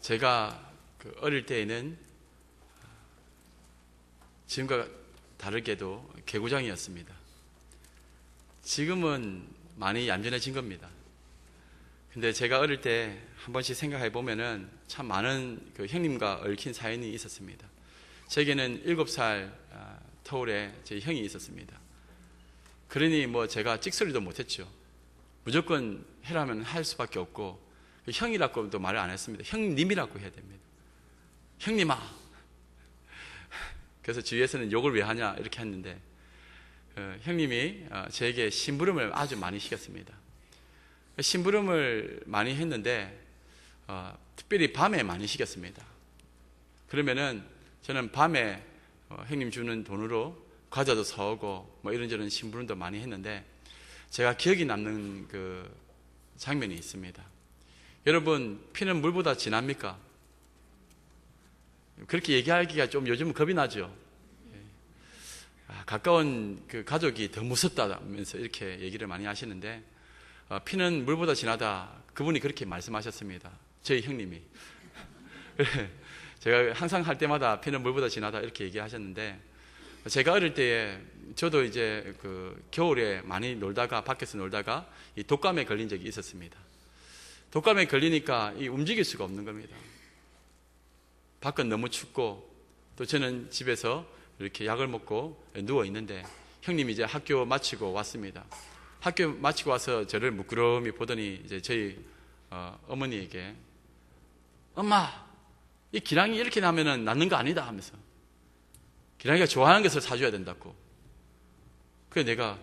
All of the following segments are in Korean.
제가 어릴 때에는 지금과 다르게도 개구장이었습니다. 지금은 많이 얌전해진 겁니다. 근데 제가 어릴 때 한 번씩 생각해 보면은 참 많은 형님과 얽힌 사연이 있었습니다. 제게는 7살 터울에 제 형이 있었습니다. 그러니 제가 찍소리도 못했죠. 무조건 해라면 할 수밖에 없고, 형이라고도 말을 안 했습니다. 형님이라고 해야 됩니다. 형님아. 그래서 주위에서는 욕을 왜 하냐 이렇게 했는데, 형님이 저에게 심부름을 아주 많이 시켰습니다. 심부름을 많이 했는데 특별히 밤에 많이 시켰습니다. 그러면은 저는 밤에 형님 주는 돈으로 과자도 사오고 이런저런 심부름도 많이 했는데, 제가 기억이 남는 그 장면이 있습니다. 여러분, 피는 물보다 진합니까? 그렇게 얘기하기가 좀 요즘은 겁이 나죠. 가까운 그 가족이 더 무섭다면서 이렇게 얘기를 많이 하시는데, 피는 물보다 진하다, 그분이 그렇게 말씀하셨습니다. 저희 형님이. 제가 항상 할 때마다 피는 물보다 진하다 이렇게 얘기하셨는데, 제가 어릴 때에 저도 이제 겨울에 많이 놀다가, 밖에서 놀다가 이 독감에 걸린 적이 있었습니다. 독감에 걸리니까 움직일 수가 없는 겁니다. 밖은 너무 춥고, 또 저는 집에서 이렇게 약을 먹고 누워 있는데, 형님이 이제 학교 마치고 왔습니다. 학교 마치고 와서 저를 무끄러미 보더니 이제 저희 어머니에게, 엄마, 이 기랑이 이렇게 나면은 낫는 거 아니다 하면서, 기랑이가 좋아하는 것을 사줘야 된다고. 그래서 내가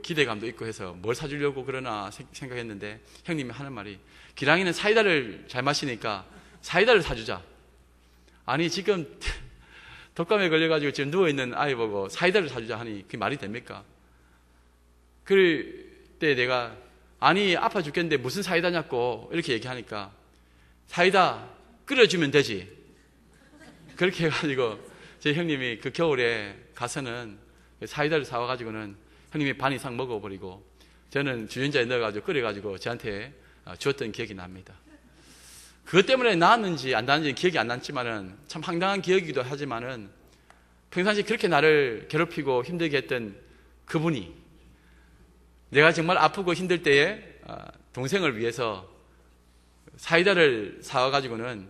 기대감도 있고 해서 뭘 사주려고 그러나 생각했는데, 형님이 하는 말이, 기랑이는 사이다를 잘 마시니까 사이다를 사주자. 아니, 지금 독감에 걸려가지고 지금 누워있는 아이 보고 사이다를 사주자 하니 그게 말이 됩니까? 그때 내가, 아니 아파 죽겠는데 무슨 사이다냐고 이렇게 얘기하니까, 사이다 끓여주면 되지. 그렇게 해가지고 제 형님이 그 겨울에 가서는 사이다를 사와가지고는 형님이 반 이상 먹어버리고, 저는 주전자에 넣어가지고 끓여가지고 저한테 주었던 기억이 납니다. 그것 때문에 나았는지 안 나았는지 기억이 안 났지만은 참 황당한 기억이기도 하지만은, 평상시 그렇게 나를 괴롭히고 힘들게 했던 그분이 내가 정말 아프고 힘들 때에 동생을 위해서 사이다를 사와가지고는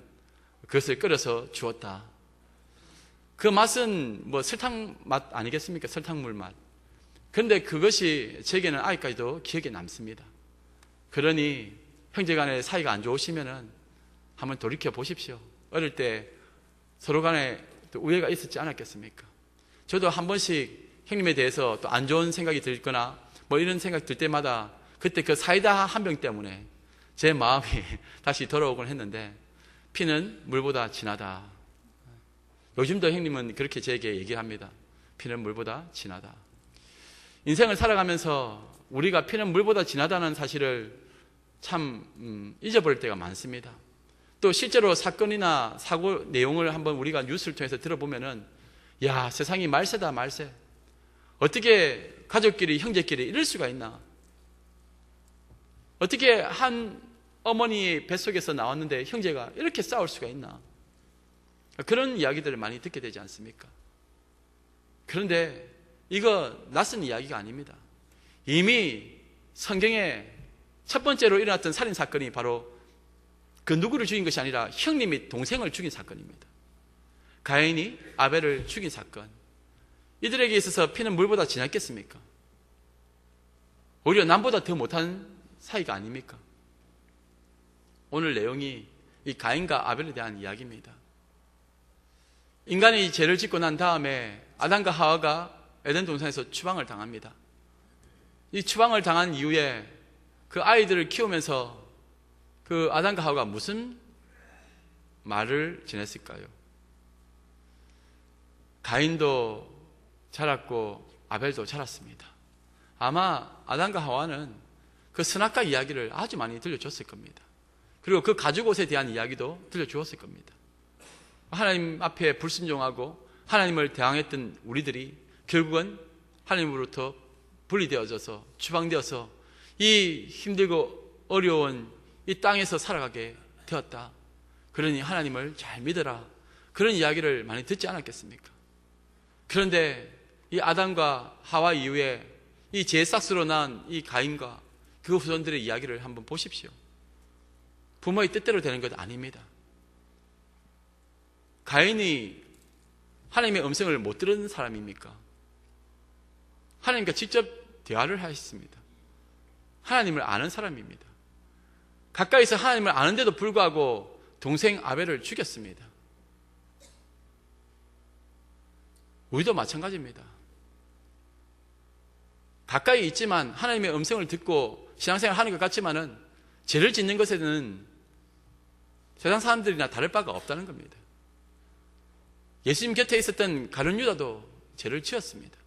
그것을 끓여서 주었다. 그 맛은 설탕 맛 아니겠습니까? 설탕물 맛. 그런데 그것이 제게는 아직까지도 기억에 남습니다. 그러니 형제간의 사이가 안 좋으시면은 한번 돌이켜 보십시오. 어릴 때 서로 간에 또 우애가 있었지 않았겠습니까? 저도 한 번씩 형님에 대해서 또 안 좋은 생각이 들거나 이런 생각 들 때마다, 그때 그 사이다 한 병 때문에 제 마음이 다시 돌아오곤 했는데, 피는 물보다 진하다. 요즘도 형님은 그렇게 제게 얘기합니다. 피는 물보다 진하다. 인생을 살아가면서 우리가 피는 물보다 진하다는 사실을 참 잊어버릴 때가 많습니다. 또 실제로 사건이나 사고 내용을 한번 우리가 뉴스를 통해서 들어보면은, 야, 세상이 말세다 말세. 어떻게 가족끼리, 형제끼리 이럴 수가 있나? 어떻게 한 어머니 뱃속에서 나왔는데 형제가 이렇게 싸울 수가 있나? 그런 이야기들을 많이 듣게 되지 않습니까? 그런데 이거 낯선 이야기가 아닙니다. 이미 성경에 첫 번째로 일어났던 살인사건이 바로 그 누구를 죽인 것이 아니라 형님이 동생을 죽인 사건입니다. 가인이 아벨을 죽인 사건. 이들에게 있어서 피는 물보다 진했겠습니까? 오히려 남보다 더 못한 사이가 아닙니까? 오늘 내용이 이 가인과 아벨에 대한 이야기입니다. 인간이 죄를 짓고 난 다음에 아담과 하와가 에덴 동산에서 추방을 당합니다. 이 추방을 당한 이후에 그 아이들을 키우면서 그 아담과 하와가 무슨 말을 지냈을까요? 가인도 자랐고 아벨도 자랐습니다. 아마 아담과 하와는 그 선악과 이야기를 아주 많이 들려줬을 겁니다. 그리고 그 가죽옷에 대한 이야기도 들려주었을 겁니다. 하나님 앞에 불순종하고 하나님을 대항했던 우리들이 결국은 하나님으로부터 분리되어져서 추방되어서 이 힘들고 어려운 이 땅에서 살아가게 되었다. 그러니 하나님을 잘 믿어라. 그런 이야기를 많이 듣지 않았겠습니까? 그런데 이 아담과 하와 이후에 이 제사스로 난 이 가인과 그 후손들의 이야기를 한번 보십시오. 부모의 뜻대로 되는 것 아닙니다. 가인이 하나님의 음성을 못 들은 사람입니까? 하나님과 직접 대화를 하셨습니다. 하나님을 아는 사람입니다. 가까이서 하나님을 아는데도 불구하고 동생 아벨을 죽였습니다. 우리도 마찬가지입니다. 가까이 있지만 하나님의 음성을 듣고 신앙생활을 하는 것 같지만은 죄를 짓는 것에는 세상 사람들이나 다를 바가 없다는 겁니다. 예수님 곁에 있었던 가룟 유다도 죄를 지었습니다.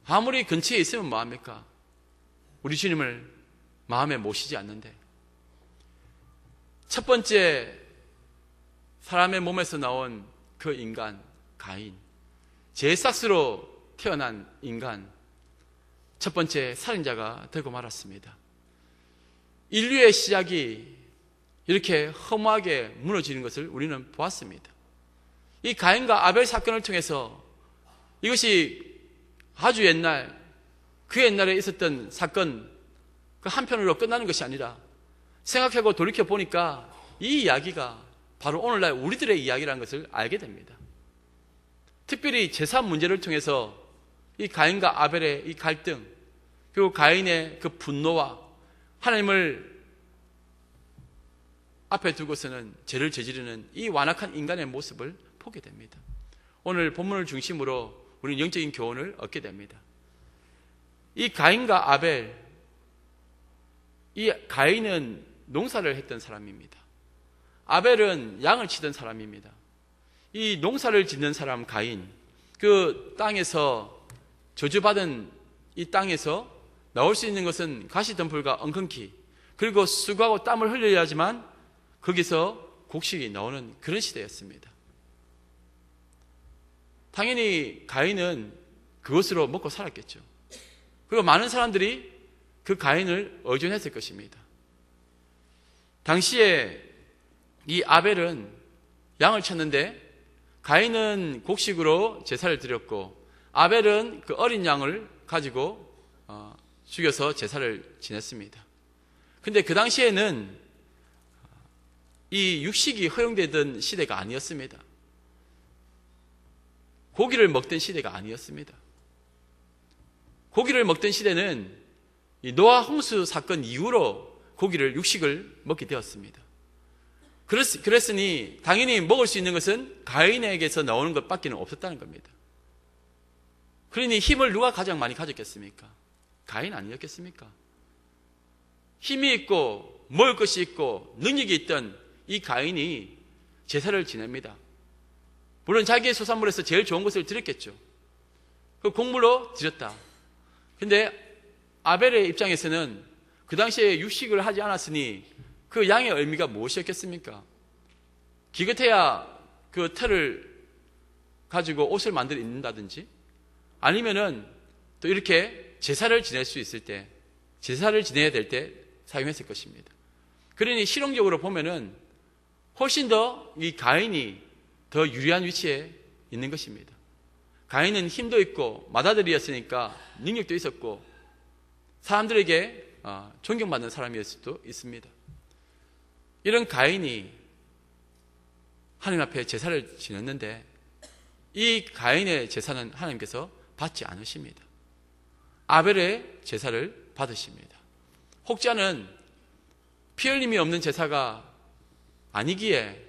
아무리 근처에 있으면 뭐합니까? 우리 주님을 마음에 모시지 않는데. 첫 번째 사람의 몸에서 나온 그 인간 가인, 제사스로 태어난 인간, 첫 번째 살인자가 되고 말았습니다. 인류의 시작이 이렇게 허무하게 무너지는 것을 우리는 보았습니다. 이 가인과 아벨 사건을 통해서 이것이 아주 옛날, 그 옛날에 있었던 사건 그 한편으로 끝나는 것이 아니라 생각하고 돌이켜 보니까 이 이야기가 바로 오늘날 우리들의 이야기라는 것을 알게 됩니다. 특별히 제사 문제를 통해서 이 가인과 아벨의 이 갈등, 그리고 가인의 그 분노와 하나님을 앞에 두고서는 죄를 저지르는 이 완악한 인간의 모습을 보게 됩니다. 오늘 본문을 중심으로 우리는 영적인 교훈을 얻게 됩니다. 이 가인과 아벨, 이 가인은 농사를 했던 사람입니다. 아벨은 양을 치던 사람입니다. 이 농사를 짓는 사람 가인, 그 땅에서 저주받은 이 땅에서 나올 수 있는 것은 가시덤불과 엉겅퀴, 그리고 수고하고 땀을 흘려야지만 거기서 곡식이 나오는 그런 시대였습니다. 당연히 가인은 그것으로 먹고 살았겠죠. 그리고 많은 사람들이 그 가인을 의존했을 것입니다. 당시에 이 아벨은 양을 쳤는데 가인은 곡식으로 제사를 드렸고 아벨은 그 어린 양을 가지고 죽여서 제사를 지냈습니다. 근데 그 당시에는 이 육식이 허용되던 시대가 아니었습니다. 고기를 먹던 시대가 아니었습니다. 고기를 먹던 시대는 이 노아 홍수 사건 이후로 고기를, 육식을 먹게 되었습니다. 그랬으니 당연히 먹을 수 있는 것은 가인에게서 나오는 것밖에 없었다는 겁니다. 그러니 힘을 누가 가장 많이 가졌겠습니까? 가인 아니었겠습니까? 힘이 있고 먹을 것이 있고 능력이 있던 이 가인이 제사를 지냅니다. 물론 자기의 소산물에서 제일 좋은 것을 드렸겠죠. 그 곡물로 드렸다. 근데 아벨의 입장에서는 그 당시에 육식을 하지 않았으니 그 양의 의미가 무엇이었겠습니까? 기껏해야 그 털을 가지고 옷을 만들어 입는다든지 아니면은 또 이렇게 제사를 지낼 수 있을 때, 제사를 지내야 될 때 사용했을 것입니다. 그러니 실용적으로 보면은 훨씬 더 이 가인이 더 유리한 위치에 있는 것입니다. 가인은 힘도 있고 맏아들이었으니까 능력도 있었고 사람들에게 존경받는 사람이었을 수도 있습니다. 이런 가인이 하나님 앞에 제사를 지냈는데 이 가인의 제사는 하나님께서 받지 않으십니다. 아벨의 제사를 받으십니다. 혹자는 피 흘림이 없는 제사가 아니기에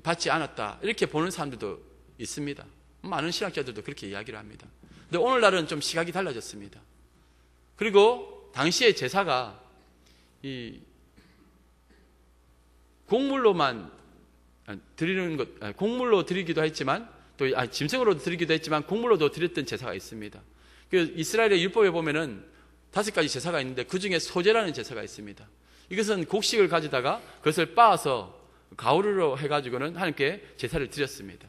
받지 않았다 이렇게 보는 사람들도 있습니다. 많은 신학자들도 그렇게 이야기를 합니다. 근데 오늘날은 좀 시각이 달라졌습니다. 그리고 당시의 제사가 이 곡물로만 드리는 것, 곡물로 드리기도 했지만 또 짐승으로 드리기도 했지만 곡물로도 드렸던 제사가 있습니다. 그 이스라엘의 율법에 보면은 5가지 제사가 있는데 그 중에 소제라는 제사가 있습니다. 이것은 곡식을 가져다가 그것을 빻아서 가루로 해가지고는 하나님께 제사를 드렸습니다.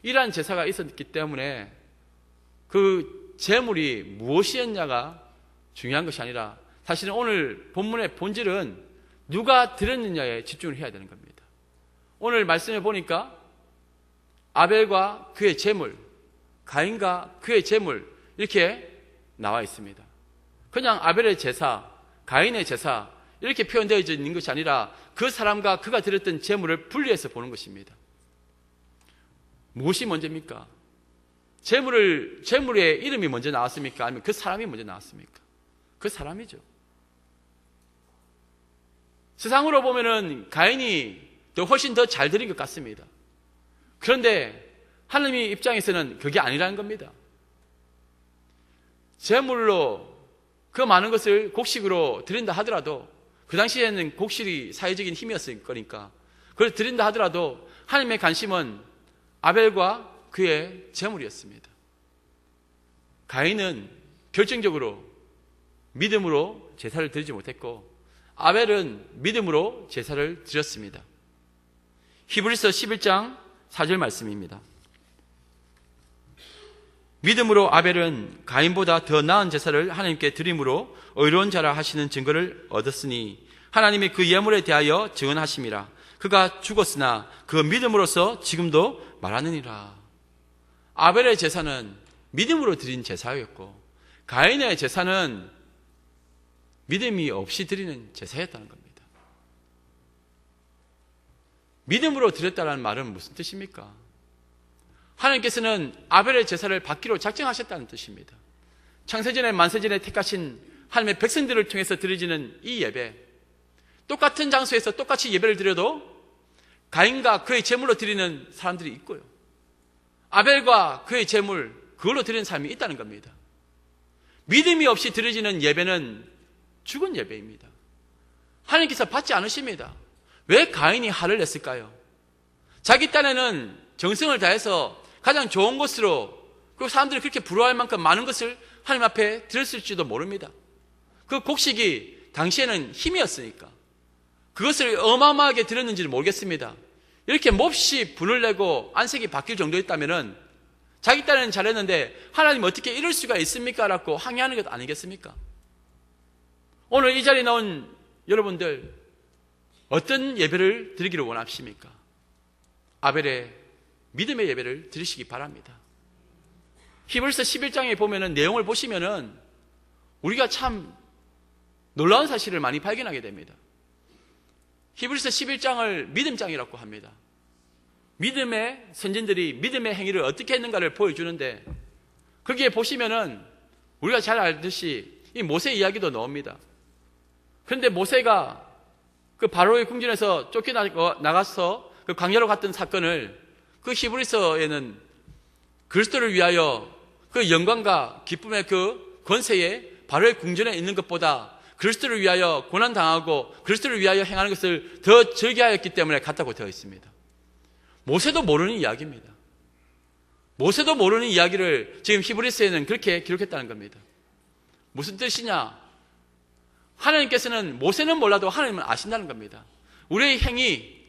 이러한 제사가 있었기 때문에 그 제물이 무엇이었냐가 중요한 것이 아니라 사실은 오늘 본문의 본질은 누가 드렸느냐에 집중을 해야 되는 겁니다. 오늘 말씀해 보니까 아벨과 그의 제물, 가인과 그의 제물 이렇게 나와 있습니다. 그냥 아벨의 제사, 가인의 제사 이렇게 표현되어 있는 것이 아니라 그 사람과 그가 드렸던 제물을 분리해서 보는 것입니다. 무엇이 먼저입니까? 제물의 이름이 먼저 나왔습니까? 아니면 그 사람이 먼저 나왔습니까? 그 사람이죠. 세상으로 보면은 가인이 훨씬 더 잘 드린 것 같습니다. 그런데 하나님의 입장에서는 그게 아니라는 겁니다. 제물로 그 많은 것을 곡식으로 드린다 하더라도 그 당시에는 곡식이 사회적인 힘이었을 거니까 그걸 드린다 하더라도 하나님의 관심은 아벨과 그의 제물이었습니다. 가인은 결정적으로 믿음으로 제사를 드리지 못했고 아벨은 믿음으로 제사를 드렸습니다. 히브리서 11장 4절 말씀입니다. 믿음으로 아벨은 가인보다 더 나은 제사를 하나님께 드림으로 의로운 자라 하시는 증거를 얻었으니 하나님이 그 예물에 대하여 증언하심이라. 그가 죽었으나 그 믿음으로서 지금도 말하느니라. 아벨의 제사는 믿음으로 드린 제사였고 가인의 제사는 믿음이 없이 드리는 제사였다는 겁니다. 믿음으로 드렸다는 말은 무슨 뜻입니까? 하나님께서는 아벨의 제사를 받기로 작정하셨다는 뜻입니다. 창세전에 만세전에 택하신 하나님의 백성들을 통해서 드려지는 이 예배, 똑같은 장소에서 똑같이 예배를 드려도 가인과 그의 제물로 드리는 사람들이 있고요, 아벨과 그의 제물 그걸로 드리는 사람이 있다는 겁니다. 믿음이 없이 드려지는 예배는 죽은 예배입니다. 하나님께서 받지 않으십니다. 왜 가인이 화를 냈을까요? 자기 딴에는 정성을 다해서 가장 좋은 것으로, 그리고 사람들이 그렇게 부러워할 만큼 많은 것을 하나님 앞에 드렸을지도 모릅니다. 그 곡식이 당시에는 힘이었으니까 그것을 어마어마하게 드렸는지는 모르겠습니다. 이렇게 몹시 분을 내고 안색이 바뀔 정도였다면 자기 딴에는 잘했는데 하나님 어떻게 이럴 수가 있습니까? 라고 항의하는 것 아니겠습니까? 오늘 이 자리에 나온 여러분들 어떤 예배를 드리기를 원하십니까? 아벨의 믿음의 예배를 드리시기 바랍니다. 히브리서 11장에 보면은 내용을 보시면은 우리가 참 놀라운 사실을 많이 발견하게 됩니다. 히브리서 11장을 믿음장이라고 합니다. 믿음의 선진들이 믿음의 행위를 어떻게 했는가를 보여주는데 거기에 보시면은 우리가 잘 알듯이 이 모세 이야기도 나옵니다. 그런데 모세가 그 바로의 궁전에서 쫓겨나가서 그 광야로 갔던 사건을 그 히브리서에는 그리스도를 위하여 그 영광과 기쁨의 그 권세에 바로의 궁전에 있는 것보다 그리스도를 위하여 고난당하고 그리스도를 위하여 행하는 것을 더 즐겨하였기 때문에 갔다고 되어 있습니다. 모세도 모르는 이야기입니다. 모세도 모르는 이야기를 지금 히브리서에는 그렇게 기록했다는 겁니다. 무슨 뜻이냐? 하나님께서는 모세는 몰라도 하나님은 아신다는 겁니다. 우리의 행위,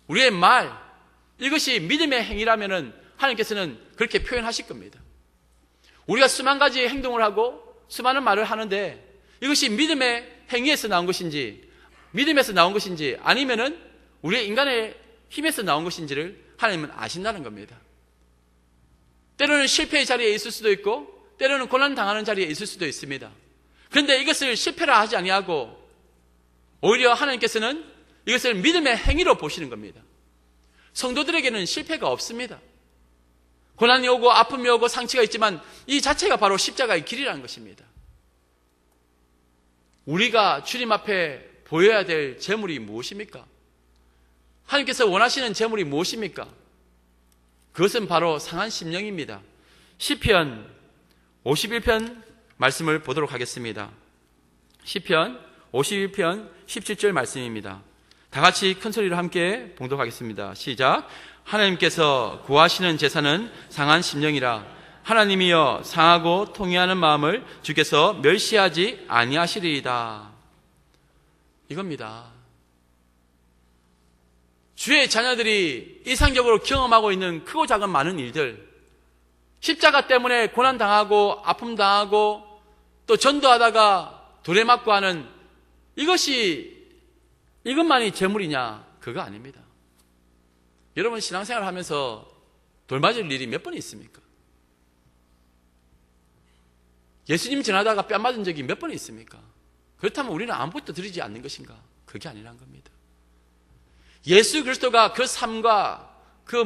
우리의 말, 이것이 믿음의 행위라면 하나님께서는 그렇게 표현하실 겁니다. 우리가 수만 가지 행동을 하고 수많은 말을 하는데 이것이 믿음의 행위에서 나온 것인지 믿음에서 나온 것인지 아니면은 우리의 인간의 힘에서 나온 것인지를 하나님은 아신다는 겁니다. 때로는 실패의 자리에 있을 수도 있고 때로는 고난당하는 자리에 있을 수도 있습니다. 그런데 이것을 실패라 하지 아니하고 오히려 하나님께서는 이것을 믿음의 행위로 보시는 겁니다. 성도들에게는 실패가 없습니다. 고난이 오고 아픔이 오고 상처가 있지만 이 자체가 바로 십자가의 길이라는 것입니다. 우리가 주님 앞에 보여야 될 제물이 무엇입니까? 하나님께서 원하시는 제물이 무엇입니까? 그것은 바로 상한 심령입니다. 시편 51편 말씀을 보도록 하겠습니다. 시편 51편 17절 말씀입니다. 다 같이 큰 소리로 함께 봉독하겠습니다. 시작. 하나님께서 구하시는 제사는 상한 심령이라. 하나님이여 상하고 통회하는 마음을 주께서 멸시하지 아니하시리이다. 이겁니다. 주의 자녀들이 일상적으로 경험하고 있는 크고 작은 많은 일들, 십자가 때문에 고난당하고 아픔당하고 또 전도하다가 돌에 맞고 하는 이것이 이것만이 재물이냐? 그거 아닙니다. 여러분 신앙생활 하면서 돌 맞을 일이 몇 번 있습니까? 예수님 지나다가 뺨 맞은 적이 몇 번 있습니까? 그렇다면 우리는 아무것도 드리지 않는 것인가? 그게 아니란 겁니다. 예수 그리스도가 그 삶과 그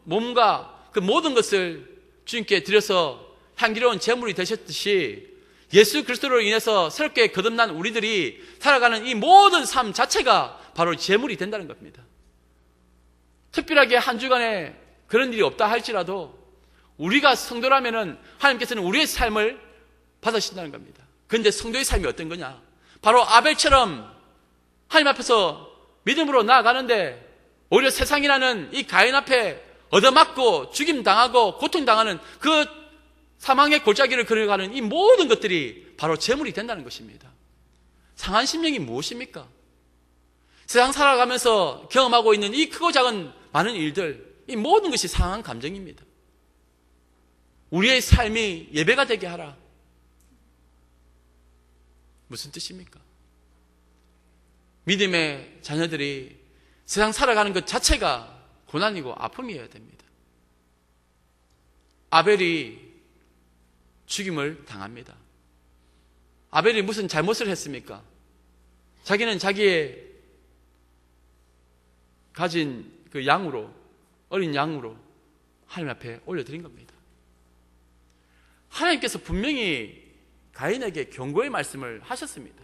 몸과 그 모든 것을 주님께 드려서 향기로운 제물이 되셨듯이 예수 그리스도로 인해서 새롭게 거듭난 우리들이 살아가는 이 모든 삶 자체가 바로 제물이 된다는 겁니다. 특별하게 한 주간에 그런 일이 없다 할지라도 우리가 성도라면은 하나님께서는 우리의 삶을 받으신다는 겁니다. 그런데 성도의 삶이 어떤 거냐? 바로 아벨처럼 하나님 앞에서 믿음으로 나아가는데 오히려 세상이라는 이 가인 앞에 얻어맞고 죽임당하고 고통당하는 그 사망의 골짜기를 걸어가는 이 모든 것들이 바로 재물이 된다는 것입니다. 상한 심령이 무엇입니까? 세상 살아가면서 경험하고 있는 이 크고 작은 많은 일들, 이 모든 것이 상한 감정입니다. 우리의 삶이 예배가 되게 하라. 무슨 뜻입니까? 믿음의 자녀들이 세상 살아가는 것 자체가 고난이고 아픔이어야 됩니다. 아벨이 죽임을 당합니다. 아벨이 무슨 잘못을 했습니까? 자기는 자기의 가진 그 양으로, 어린 양으로 하나님 앞에 올려드린 겁니다. 하나님께서 분명히 가인에게 경고의 말씀을 하셨습니다.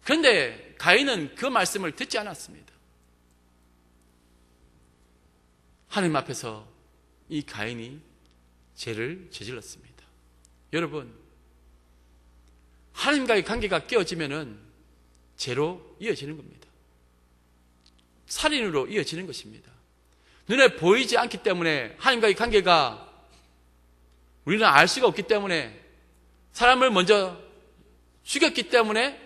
그런데 가인은 그 말씀을 듣지 않았습니다. 하나님 앞에서 이 가인이 죄를 저질렀습니다. 여러분, 하나님과의 관계가 깨어지면은 죄로 이어지는 겁니다. 살인으로 이어지는 것입니다. 눈에 보이지 않기 때문에 하나님과의 관계가 우리는 알 수가 없기 때문에 사람을 먼저 죽였기 때문에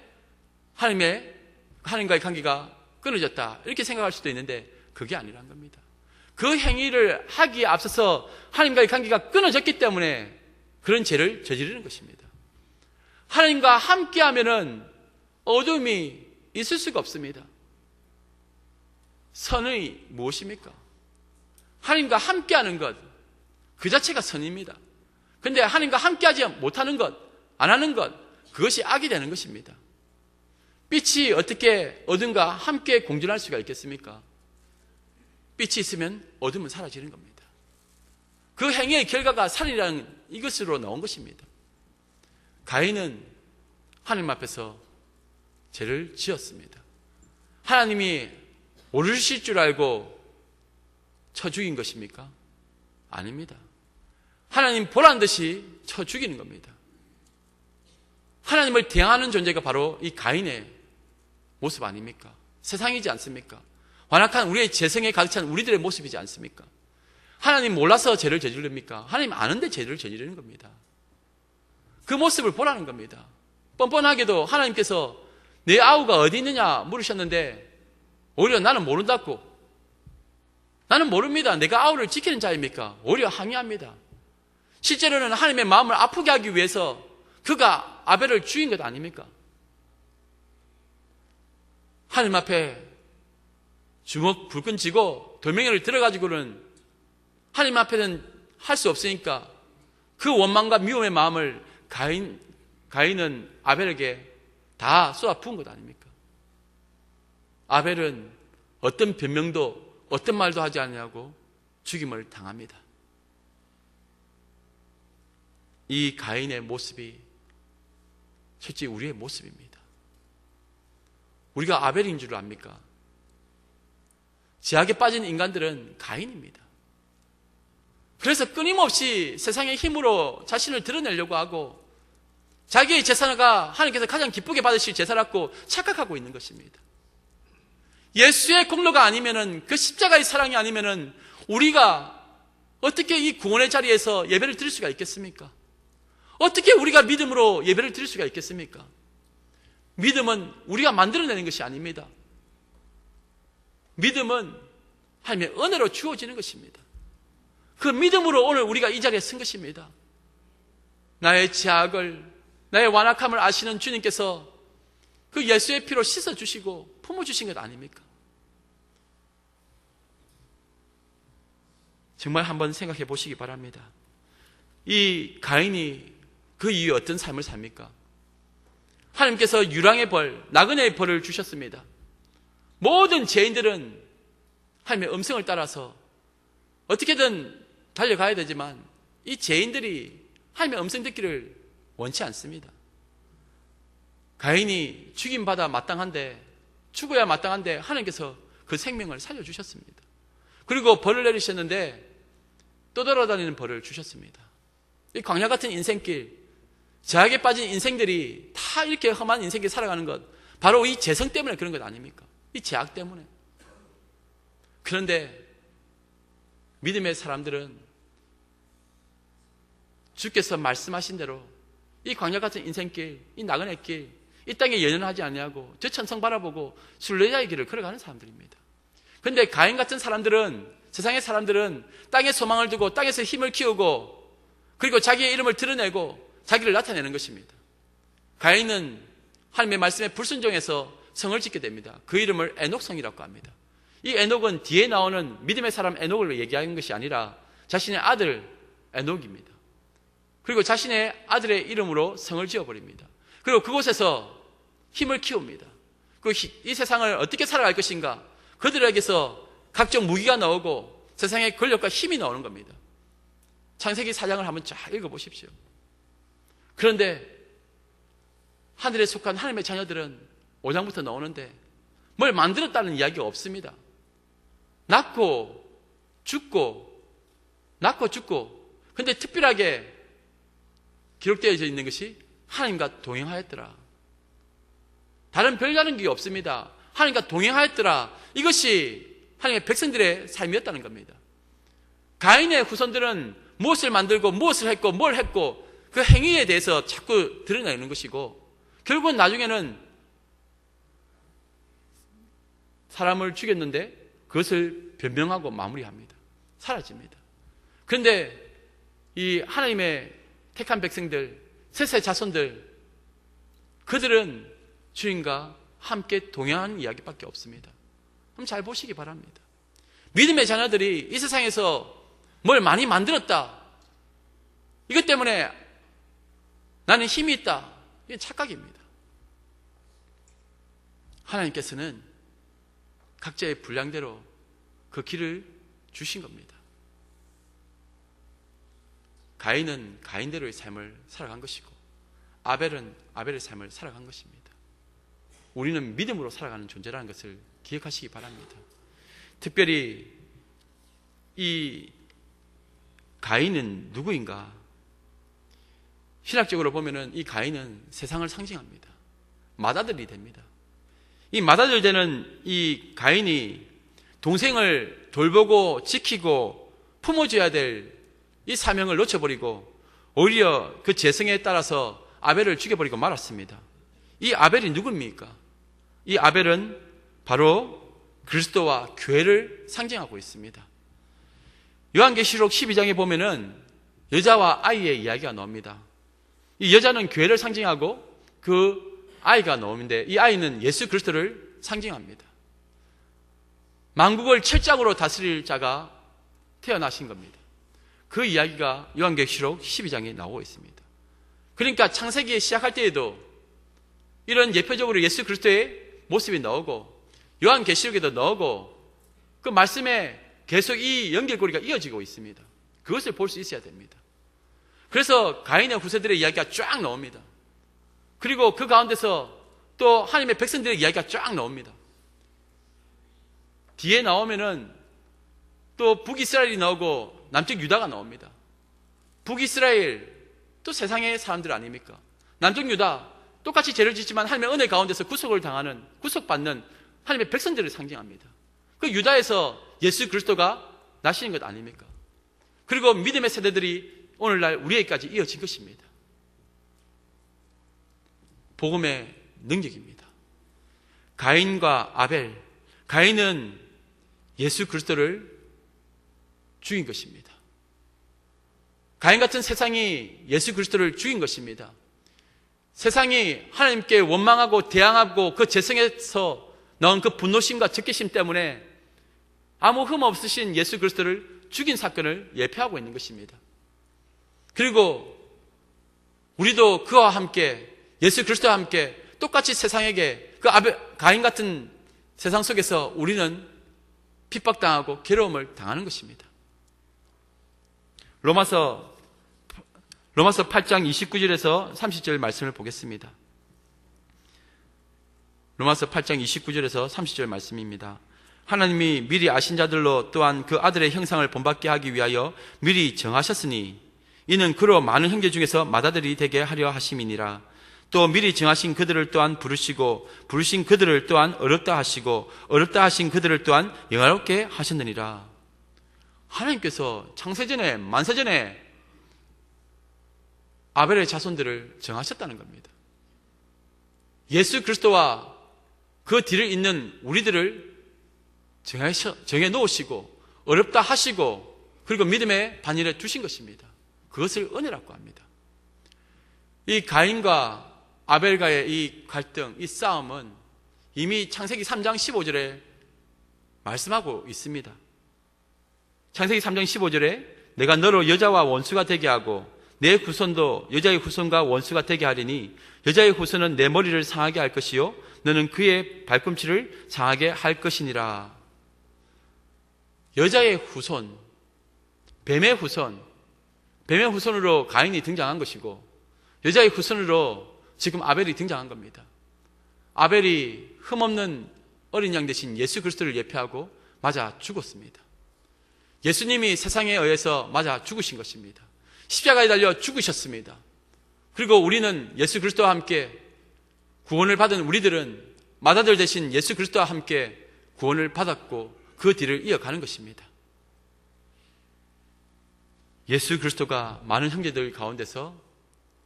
하나님과의 관계가 끊어졌다 이렇게 생각할 수도 있는데 그게 아니란 겁니다. 그 행위를 하기에 앞서서 하나님과의 관계가 끊어졌기 때문에 그런 죄를 저지르는 것입니다. 하나님과 함께하면은 어둠이 있을 수가 없습니다. 선이 무엇입니까? 하나님과 함께하는 것, 그 자체가 선입니다. 그런데 하나님과 함께하지 못하는 것, 안 하는 것, 그것이 악이 되는 것입니다. 빛이 어떻게 어둠과 함께 공존할 수가 있겠습니까? 빛이 있으면 어둠은 사라지는 겁니다. 그 행위의 결과가 살인이라는 이것으로 나온 것입니다. 가인은 하나님 앞에서 죄를 지었습니다. 하나님이 모르실 줄 알고 쳐 죽인 것입니까? 아닙니다. 하나님 보란 듯이 쳐 죽이는 겁니다. 하나님을 대항하는 존재가 바로 이 가인의 모습 아닙니까? 세상이지 않습니까? 완악한 우리의 재성에 가득 찬 우리들의 모습이지 않습니까? 하나님 몰라서 죄를 저지릅니까? 하나님 아는데 죄를 저지르는 겁니다. 그 모습을 보라는 겁니다. 뻔뻔하게도 하나님께서 내 아우가 어디 있느냐 물으셨는데 오히려 나는 모른다고, 나는 모릅니다. 내가 아우를 지키는 자입니까? 오히려 항의합니다. 실제로는 하나님의 마음을 아프게 하기 위해서 그가 아벨을 죽인 것 아닙니까? 하나님 앞에 주먹 불끈 쥐고 돌멩이를 들어가지고는 하나님 앞에는 할 수 없으니까 그 원망과 미움의 마음을 가인은 아벨에게 다 쏟아 부은 것 아닙니까? 아벨은 어떤 변명도 어떤 말도 하지 않냐고 죽임을 당합니다. 이 가인의 모습이 실제 우리의 모습입니다. 우리가 아벨인 줄 압니까? 죄악에 빠진 인간들은 가인입니다. 그래서 끊임없이 세상의 힘으로 자신을 드러내려고 하고 자기의 제사가 하나님께서 가장 기쁘게 받으실 제사라고 착각하고 있는 것입니다. 예수의 공로가 아니면은, 그 십자가의 사랑이 아니면은 우리가 어떻게 이 구원의 자리에서 예배를 드릴 수가 있겠습니까? 어떻게 우리가 믿음으로 예배를 드릴 수가 있겠습니까? 믿음은 우리가 만들어내는 것이 아닙니다. 믿음은 하나님의 은혜로 주어지는 것입니다. 그 믿음으로 오늘 우리가 이 자리에 쓴 것입니다. 나의 죄악을, 나의 완악함을 아시는 주님께서 그 예수의 피로 씻어주시고 품어주신 것 아닙니까? 정말 한번 생각해 보시기 바랍니다. 이 가인이 그 이후에 어떤 삶을 삽니까? 하나님께서 유랑의 벌, 나그네의 벌을 주셨습니다. 모든 죄인들은 하나님의 음성을 따라서 어떻게든 달려가야 되지만 이 죄인들이 하나님의 음성 듣기를 원치 않습니다. 가인이 죽임받아 마땅한데, 죽어야 마땅한데 하나님께서 그 생명을 살려주셨습니다. 그리고 벌을 내리셨는데 또 돌아다니는 벌을 주셨습니다. 이 광야 같은 인생길, 죄악에 빠진 인생들이 다 이렇게 험한 인생길 살아가는 것, 바로 이 죄성 때문에 그런 것 아닙니까? 이 죄악 때문에. 그런데 믿음의 사람들은 주께서 말씀하신 대로 이 광야 같은 인생길, 이 나그네 길, 이 땅에 연연하지 아니하고 저 천성 바라보고 순례자의 길을 걸어가는 사람들입니다. 그런데 가인 같은 사람들은, 세상의 사람들은 땅에 소망을 두고 땅에서 힘을 키우고 그리고 자기의 이름을 드러내고 자기를 나타내는 것입니다. 가인은 하나님의 말씀에 불순종해서 성을 짓게 됩니다. 그 이름을 에녹성이라고 합니다. 이 에녹은 뒤에 나오는 믿음의 사람 에녹을 얘기하는 것이 아니라 자신의 아들 에녹입니다. 그리고 자신의 아들의 이름으로 성을 지어버립니다. 그리고 그곳에서 힘을 키웁니다. 그리고 이 세상을 어떻게 살아갈 것인가, 그들에게서 각종 무기가 나오고 세상의 권력과 힘이 나오는 겁니다. 창세기 4장을 한번 쫙 읽어보십시오. 그런데 하늘에 속한 하나님의 자녀들은 5장부터 나오는데 뭘 만들었다는 이야기가 없습니다. 낳고 죽고 근데 특별하게 기록되어 있는 것이 하나님과 동행하였더라. 다른 별다른 게 없습니다. 하나님과 동행하였더라. 이것이 하나님의 백성들의 삶이었다는 겁니다. 가인의 후손들은 무엇을 만들고 무엇을 했고 뭘 했고 그 행위에 대해서 자꾸 드러내는 것이고, 결국은 나중에는 사람을 죽였는데 그것을 변명하고 마무리합니다. 사라집니다. 그런데 이 하나님의 택한 백성들, 셋의 자손들, 그들은 주님과 함께 동행하는 이야기밖에 없습니다. 한번 잘 보시기 바랍니다. 믿음의 자녀들이 이 세상에서 뭘 많이 만들었다, 이것 때문에 나는 힘이 있다, 이게 착각입니다. 하나님께서는 각자의 분량대로 그 길을 주신 겁니다. 가인은 가인대로의 삶을 살아간 것이고 아벨은 아벨의 삶을 살아간 것입니다. 우리는 믿음으로 살아가는 존재라는 것을 기억하시기 바랍니다. 특별히 이 가인은 누구인가? 신학적으로 보면은 이 가인은 세상을 상징합니다. 맏아들이 됩니다. 이 맏아들 되는 이 가인이 동생을 돌보고 지키고 품어줘야 될 이 사명을 놓쳐버리고 오히려 그 재성에 따라서 아벨을 죽여버리고 말았습니다. 이 아벨이 누굽니까? 이 아벨은 바로 그리스도와 교회를 상징하고 있습니다. 요한계시록 12장에 보면은 여자와 아이의 이야기가 나옵니다. 이 여자는 교회를 상징하고 그 아이가 나오는데 이 아이는 예수 그리스도를 상징합니다. 만국을 철장으로 다스릴 자가 태어나신 겁니다. 그 이야기가 요한계시록 12장에 나오고 있습니다. 그러니까 창세기에 시작할 때에도 이런 예표적으로 예수 그리스도의 모습이 나오고 요한계시록에도 나오고 그 말씀에 계속 이 연결고리가 이어지고 있습니다. 그것을 볼 수 있어야 됩니다. 그래서 가인의 후세들의 이야기가 쫙 나옵니다. 그리고 그 가운데서 또 하나님의 백성들의 이야기가 쫙 나옵니다. 뒤에 나오면은 또 북이스라엘이 나오고 남쪽 유다가 나옵니다. 북이스라엘 또 세상의 사람들 아닙니까? 남쪽 유다 똑같이 죄를 짓지만 하나님의 은혜 가운데서 구속받는 하나님의 백성들을 상징합니다. 그 유다에서 예수 그리스도가 나시는 것 아닙니까? 그리고 믿음의 세대들이 오늘날 우리에게까지 이어진 것입니다. 복음의 능력입니다. 가인과 아벨, 가인은 예수 그리스도를 죽인 것입니다. 가인 같은 세상이 예수 그리스도를 죽인 것입니다. 세상이 하나님께 원망하고 대항하고 그 재성에서 나온 그 분노심과 적개심 때문에 아무 흠 없으신 예수 그리스도를 죽인 사건을 예표하고 있는 것입니다. 그리고 우리도 그와 함께 예수 그리스도와 함께 똑같이 세상에게 그 가인 같은 세상 속에서 우리는 핍박당하고 괴로움을 당하는 것입니다. 로마서 8장 29절에서 30절 말씀을 보겠습니다. 로마서 8장 29절에서 30절 말씀입니다. 하나님이 미리 아신 자들로 또한 그 아들의 형상을 본받게 하기 위하여 미리 정하셨으니 이는 그로 많은 형제 중에서 맏아들이 되게 하려 하심이니라. 또 미리 정하신 그들을 또한 부르시고 부르신 그들을 또한 어렵다 하시고 어렵다 하신 그들을 또한 영화롭게 하셨느니라. 하나님께서 창세전에 만세전에 아벨의 자손들을 정하셨다는 겁니다. 예수 그리스도와 그 뒤를 잇는 우리들을 정해 놓으시고 어렵다 하시고 그리고 믿음의 반열에 두신 것입니다. 그것을 은혜라고 합니다. 이 가인과 아벨과의 이 갈등, 이 싸움은 이미 창세기 3장 15절에 말씀하고 있습니다. 창세기 3장 15절에 내가 너로 여자와 원수가 되게 하고 내 후손도 여자의 후손과 원수가 되게 하리니 여자의 후손은 내 머리를 상하게 할 것이요 너는 그의 발꿈치를 상하게 할 것이니라. 여자의 후손, 뱀의 후손으로 가인이 등장한 것이고 여자의 후손으로 지금 아벨이 등장한 겁니다. 아벨이 흠없는 어린 양 대신 예수 그리스도를 예표하고 맞아 죽었습니다. 예수님이 세상에 의해서 맞아 죽으신 것입니다. 십자가에 달려 죽으셨습니다. 그리고 우리는 예수 그리스도와 함께 구원을 받은 우리들은 맏아들 대신 예수 그리스도와 함께 구원을 받았고 그 뒤를 이어가는 것입니다. 예수 그리스도가 많은 형제들 가운데서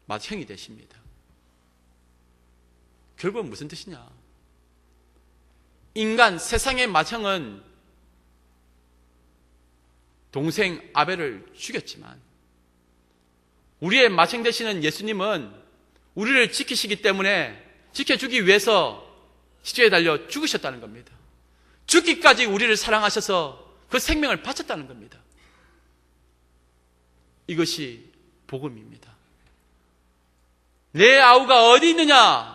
맏형이 되십니다. 결국은 무슨 뜻이냐? 인간 세상의 맏형은 동생 아벨을 죽였지만 우리의 맏형 되시는 예수님은 우리를 지키시기 때문에 지켜주기 위해서 십자가에 달려 죽으셨다는 겁니다. 죽기까지 우리를 사랑하셔서 그 생명을 바쳤다는 겁니다. 이것이 복음입니다. 내 아우가 어디 있느냐?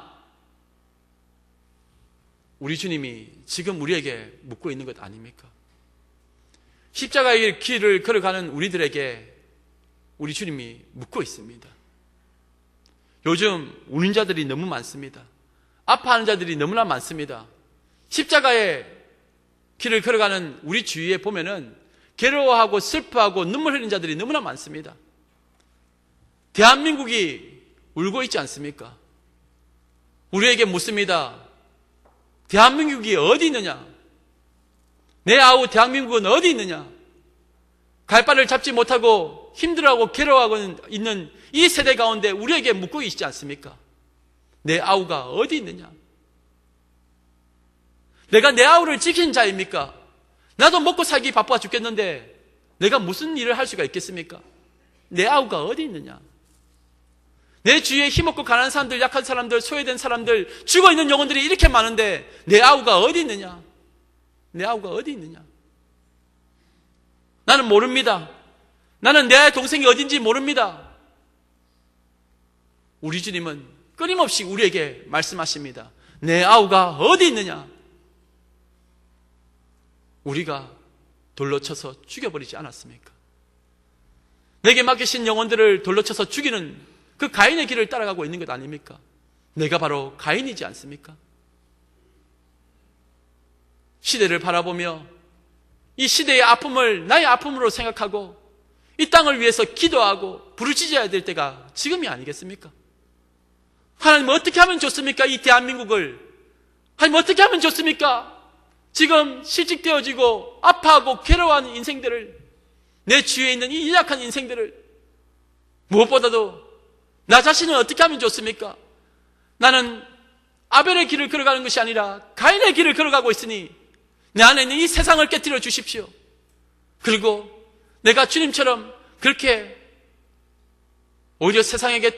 우리 주님이 지금 우리에게 묻고 있는 것 아닙니까? 십자가의 길을 걸어가는 우리들에게 우리 주님이 묻고 있습니다. 요즘 우는 자들이 너무 많습니다. 아파하는 자들이 너무나 많습니다. 십자가의 길을 걸어가는 우리 주위에 보면은 괴로워하고 슬퍼하고 눈물 흘리는 자들이 너무나 많습니다. 대한민국이 울고 있지 않습니까? 우리에게 묻습니다. 대한민국이 어디 있느냐? 내 아우 대한민국은 어디 있느냐? 갈 바를 잡지 못하고 힘들어하고 괴로워하고 있는 이 세대 가운데 우리에게 묻고 계시지 않습니까? 내 아우가 어디 있느냐? 내가 내 아우를 지키는 자입니까? 나도 먹고 살기 바빠 죽겠는데 내가 무슨 일을 할 수가 있겠습니까? 내 아우가 어디 있느냐? 내 주위에 힘없고 가난한 사람들, 약한 사람들, 소외된 사람들, 죽어있는 영혼들이 이렇게 많은데 내 아우가 어디 있느냐? 내 아우가 어디 있느냐? 나는 모릅니다. 나는 내 동생이 어딘지 모릅니다. 우리 주님은 끊임없이 우리에게 말씀하십니다. 내 아우가 어디 있느냐? 우리가 돌로 쳐서 죽여버리지 않았습니까? 내게 맡기신 영혼들을 돌로 쳐서 죽이는 그 가인의 길을 따라가고 있는 것 아닙니까? 내가 바로 가인이지 않습니까? 시대를 바라보며 이 시대의 아픔을 나의 아픔으로 생각하고 이 땅을 위해서 기도하고 부르짖어야 될 때가 지금이 아니겠습니까? 하나님 어떻게 하면 좋습니까? 이 대한민국을 하나님 어떻게 하면 좋습니까? 지금 실직되어지고 아파하고 괴로워하는 인생들을, 내 주위에 있는 이 연약한 인생들을, 무엇보다도 나 자신은 어떻게 하면 좋습니까? 나는 아벨의 길을 걸어가는 것이 아니라 가인의 길을 걸어가고 있으니 내 안에 있는 이 세상을 깨뜨려 주십시오. 그리고 내가 주님처럼 그렇게 오히려 세상에게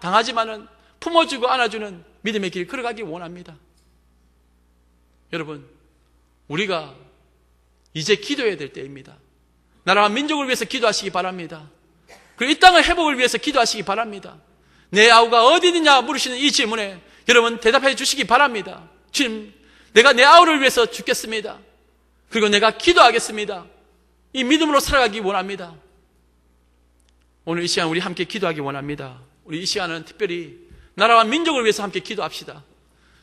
당하지만은 품어주고 안아주는 믿음의 길 걸어가기 원합니다. 여러분, 우리가 이제 기도해야 될 때입니다. 나라와 민족을 위해서 기도하시기 바랍니다. 그리고 이 땅의 회복을 위해서 기도하시기 바랍니다. 내 아우가 어디 있느냐 물으시는 이 질문에 여러분 대답해 주시기 바랍니다. 주님, 내가 내 아우를 위해서 죽겠습니다. 그리고 내가 기도하겠습니다. 이 믿음으로 살아가기 원합니다. 오늘 이 시간 우리 함께 기도하기 원합니다. 우리 이 시간은 특별히 나라와 민족을 위해서 함께 기도합시다.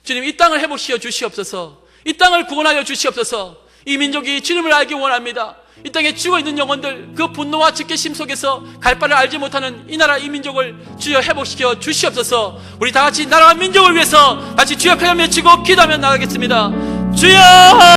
주님, 이 땅을 회복시켜 주시옵소서. 이 땅을 구원하여 주시옵소서. 이 민족이 주님을 알기 원합니다. 이 땅에 죽어있는 영혼들, 그 분노와 적개심 속에서 갈 바를 알지 못하는 이 나라 이 민족을 주여 회복시켜 주시옵소서. 우리 다같이 나라와 민족을 위해서 같이 주여 크게 외치고 기도하며 나가겠습니다. 주여!